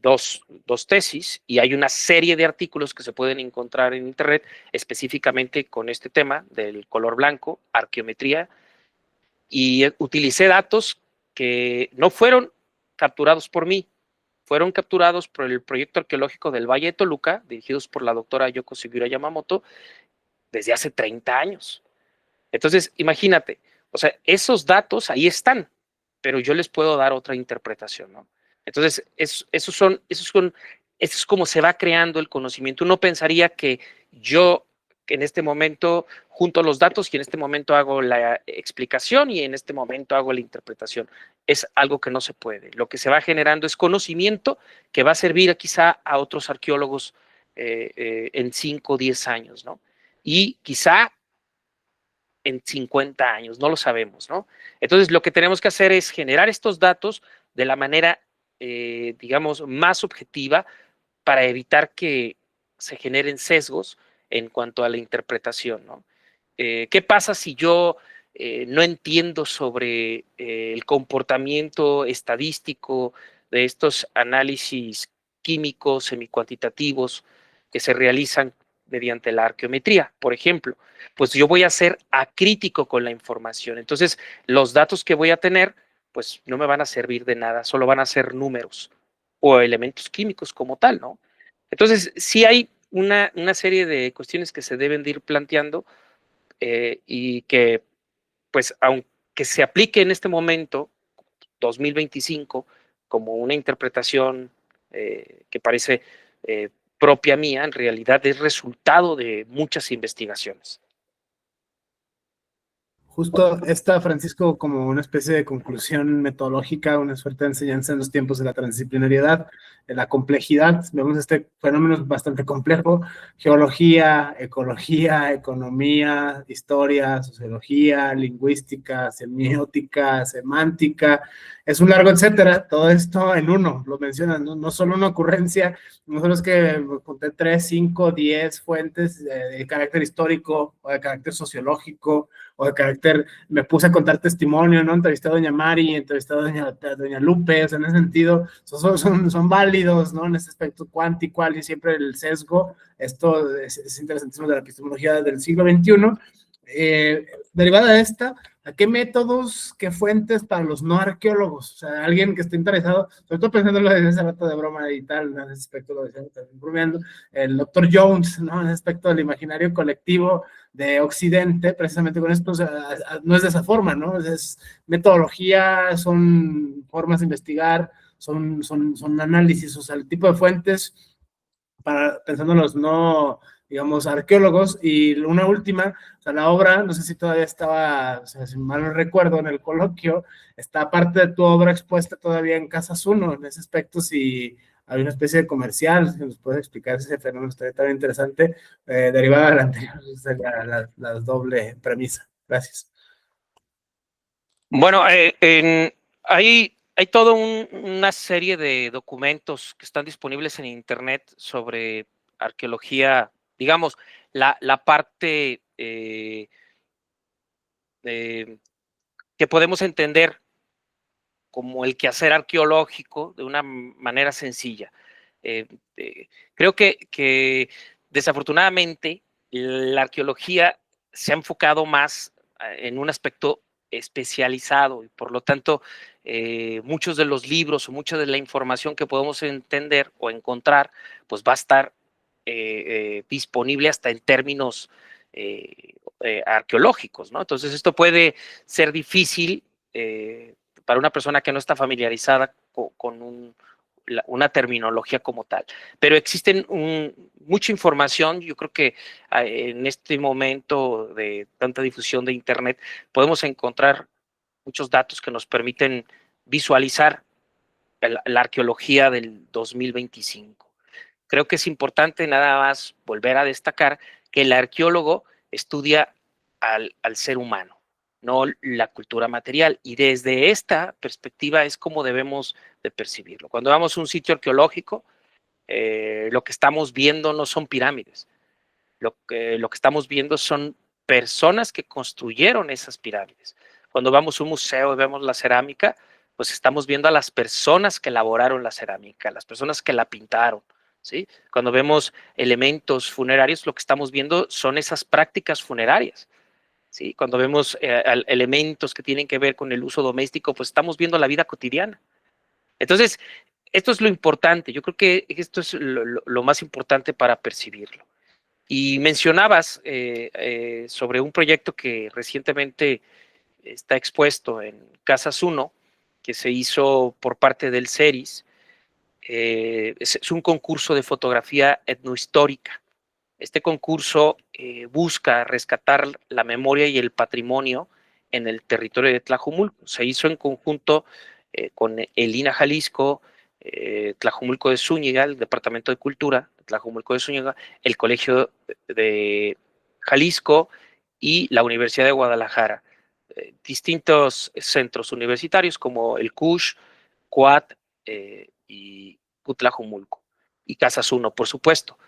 S2: dos tesis y hay una serie de artículos que se pueden encontrar en internet específicamente con este tema del color blanco, arqueometría, y utilicé datos que no fueron capturados por mí, fueron capturados por el proyecto arqueológico del Valle de Toluca, dirigidos por la doctora Yoko Sugiura Yamamoto, desde hace 30 años. Entonces, imagínate, o sea, esos datos ahí están, pero yo les puedo dar otra interpretación, ¿no? Entonces, eso es como se va creando el conocimiento. Uno pensaría que yo en este momento junto los datos y en este momento hago la explicación y en este momento hago la interpretación. Es algo que no se puede. Lo que se va generando es conocimiento que va a servir quizá a otros arqueólogos en 5 o 10 años, ¿no? Y quizá en 50 años, no lo sabemos, ¿no? Entonces, lo que tenemos que hacer es generar estos datos de la manera, digamos, más objetiva para evitar que se generen sesgos en cuanto a la interpretación, ¿no? ¿Qué pasa si yo no entiendo sobre el comportamiento estadístico de estos análisis químicos semicuantitativos que se realizan mediante la arqueometría, por ejemplo? Pues yo voy a ser acrítico con la información. Entonces, los datos que voy a tener, pues no me van a servir de nada, solo van a ser números o elementos químicos como tal, ¿no? Entonces, sí hay una serie de cuestiones que se deben de ir planteando y que, pues, aunque se aplique en este momento, 2025, como una interpretación que parece propia mía, en realidad es resultado de muchas investigaciones.
S1: Justo esta, Francisco, como una especie de conclusión metodológica, una suerte de enseñanza en los tiempos de la transdisciplinariedad, de la complejidad. Vemos este fenómeno bastante complejo: geología, ecología, economía, historia, sociología, lingüística, semiótica, semántica. Es un largo etcétera, todo esto en uno, lo mencionan, ¿no? No solo una ocurrencia, no solo es que conté 3, 5, 10 fuentes de carácter histórico o de carácter sociológico, o de carácter, me puse a contar testimonio, ¿no? Entrevisté a doña Mari, entrevisté a doña Lupe, o sea, en ese sentido, son válidos, ¿no? En ese aspecto, cuanti, cual, y siempre el sesgo, esto es interesantísimo de la epistemología del siglo XXI. Derivada de esta, ¿a qué métodos, qué fuentes para los no arqueólogos? O sea, alguien que esté interesado, sobre todo pensando en lo de ese rato de broma y tal, en ese aspecto lo decíamos también bromeando, el doctor Jones, ¿no? En ese aspecto del imaginario colectivo de Occidente, precisamente con esto, o sea, no es de esa forma, ¿no? Es metodología, son formas de investigar, son análisis, o sea, el tipo de fuentes para, pensando en los no, digamos, arqueólogos. Y una última, o sea, la obra, no sé si todavía estaba, o sea, si mal no recuerdo, en el coloquio, está parte de tu obra expuesta todavía en Casas Uno, en ese aspecto, si hay una especie de comercial, si nos puedes explicar ese fenómeno, estaría también interesante, derivada de la anterior, la doble premisa. Gracias.
S2: Bueno, hay toda una serie de documentos que están disponibles en Internet sobre arqueología, digamos, la parte que podemos entender como el quehacer arqueológico de una manera sencilla. Eh, Creo que desafortunadamente la arqueología se ha enfocado más en un aspecto especializado y por lo tanto muchos de los libros o mucha de la información que podemos entender o encontrar pues va a estar disponible hasta en términos arqueológicos, ¿no? Entonces esto puede ser difícil para una persona que no está familiarizada con una terminología como tal. Pero existen mucha información, yo creo que en este momento de tanta difusión de Internet podemos encontrar muchos datos que nos permiten visualizar la arqueología del 2025. Creo que es importante nada más volver a destacar que el arqueólogo estudia al ser humano, no la cultura material. Y desde esta perspectiva es como debemos de percibirlo. Cuando vamos a un sitio arqueológico, lo que estamos viendo no son pirámides. Lo que estamos viendo son personas que construyeron esas pirámides. Cuando vamos a un museo y vemos la cerámica, pues estamos viendo a las personas que elaboraron la cerámica, las personas que la pintaron, ¿sí? Cuando vemos elementos funerarios, lo que estamos viendo son esas prácticas funerarias, ¿sí? Cuando vemos elementos que tienen que ver con el uso doméstico, pues estamos viendo la vida cotidiana. Entonces, esto es lo importante. Yo creo que esto es lo más importante para percibirlo. Y mencionabas sobre un proyecto que recientemente está expuesto en Casas Uno, que se hizo por parte del CERIS. Es un concurso de fotografía etnohistórica. Este concurso busca rescatar la memoria y el patrimonio en el territorio de Tlajumulco. Se hizo en conjunto con el INAH Jalisco, Tlajumulco de Zúñiga, el Departamento de Cultura, Tlajumulco de Zúñiga, el Colegio de Jalisco y la Universidad de Guadalajara. Distintos centros universitarios como el CUSH, CUAT y Cutlajumulco, y Casas 1, por supuesto,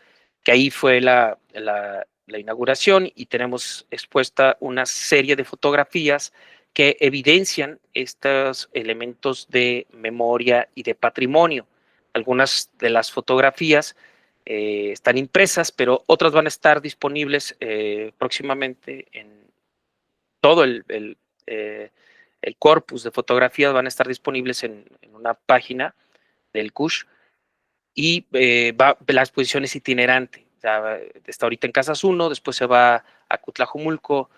S2: que ahí fue la inauguración, y tenemos expuesta una serie de fotografías que evidencian estos elementos de memoria y de patrimonio. Algunas de las fotografías están impresas, pero otras van a estar disponibles próximamente en todo el corpus de fotografías, van a estar disponibles en una página del CUSH, y la exposición es itinerante. O sea, está ahorita en Casas 1, después se va a Cutlajumulco,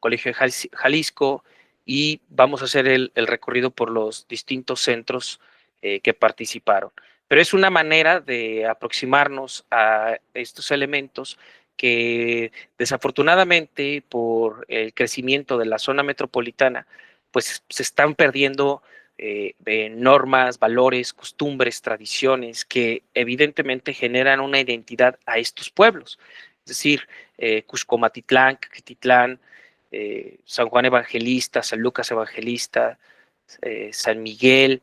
S2: Colegio de Jalisco, y vamos a hacer el recorrido por los distintos centros que participaron. Pero es una manera de aproximarnos a estos elementos que desafortunadamente por el crecimiento de la zona metropolitana, pues se están perdiendo de normas, valores, costumbres, tradiciones que evidentemente generan una identidad a estos pueblos. Es decir, Cuscomatitlán, Caquetitlán, San Juan Evangelista, San Lucas Evangelista, San Miguel,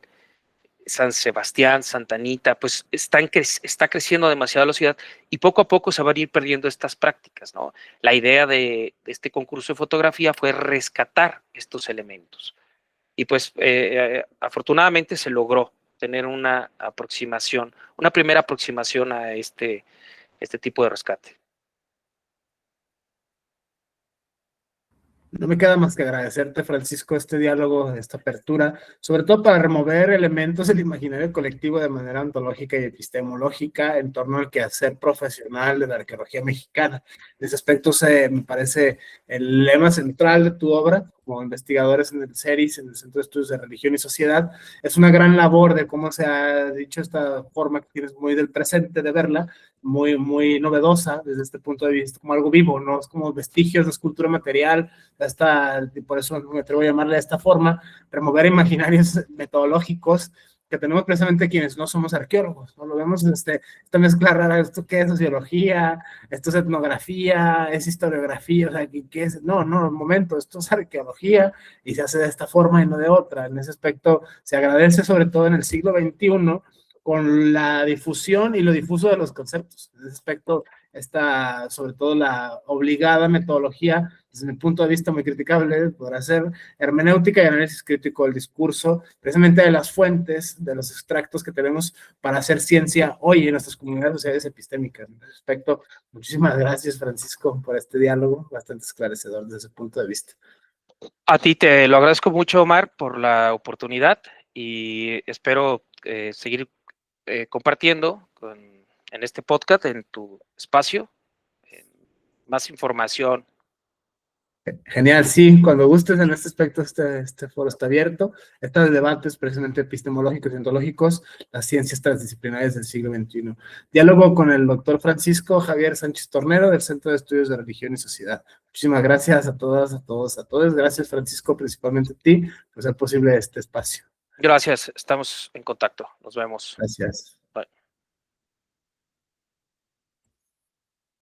S2: San Sebastián, Santa Anita, pues está creciendo demasiado la ciudad, y poco a poco se van a ir perdiendo estas prácticas, ¿no? La idea de este concurso de fotografía fue rescatar estos elementos. Y pues afortunadamente se logró tener una primera aproximación a este tipo de rescate.
S1: No me queda más que agradecerte, Francisco, este diálogo, esta apertura, sobre todo para remover elementos del imaginario colectivo de manera ontológica y epistemológica en torno al quehacer profesional de la arqueología mexicana. En ese aspecto me parece el lema central de tu obra, como investigadores en el CERIS, en el Centro de Estudios de Religión y Sociedad. Es una gran labor de cómo se ha dicho esta forma que tienes muy del presente de verla, muy, muy novedosa desde este punto de vista, como algo vivo, ¿no? Es como vestigios de escultura material, por eso me atrevo a llamarle de esta forma, remover imaginarios metodológicos que tenemos precisamente quienes no somos arqueólogos, ¿no? Lo vemos esta mezcla rara, ¿esto qué es? Sociología, esto es etnografía, es historiografía, o sea, ¿qué es? No, un momento, esto es arqueología y se hace de esta forma y no de otra. En ese aspecto se agradece sobre todo en el siglo XXI con la difusión y lo difuso de los conceptos. En ese aspecto está sobre todo la obligada metodología, desde mi punto de vista muy criticable, podrá ser hermenéutica y análisis crítico del discurso, precisamente de las fuentes, de los extractos que tenemos para hacer ciencia hoy en nuestras comunidades sociales epistémicas. En ese aspecto, muchísimas gracias, Francisco, por este diálogo bastante esclarecedor desde ese punto de vista.
S2: A ti te lo agradezco mucho, Omar, por la oportunidad, y espero seguir compartiendo en este podcast, en tu espacio, más información.
S1: Genial, sí, cuando gustes en este aspecto, este foro está abierto. Estos debates precisamente epistemológicos y ontológicos, las ciencias transdisciplinarias del siglo XXI. Diálogo con el doctor Francisco Javier Sánchez Tornero del Centro de Estudios de Religión y Sociedad. Muchísimas gracias a todas, a todos, a todos. Gracias, Francisco, principalmente a ti por hacer posible este espacio.
S2: Gracias, estamos en contacto. Nos vemos.
S1: Gracias.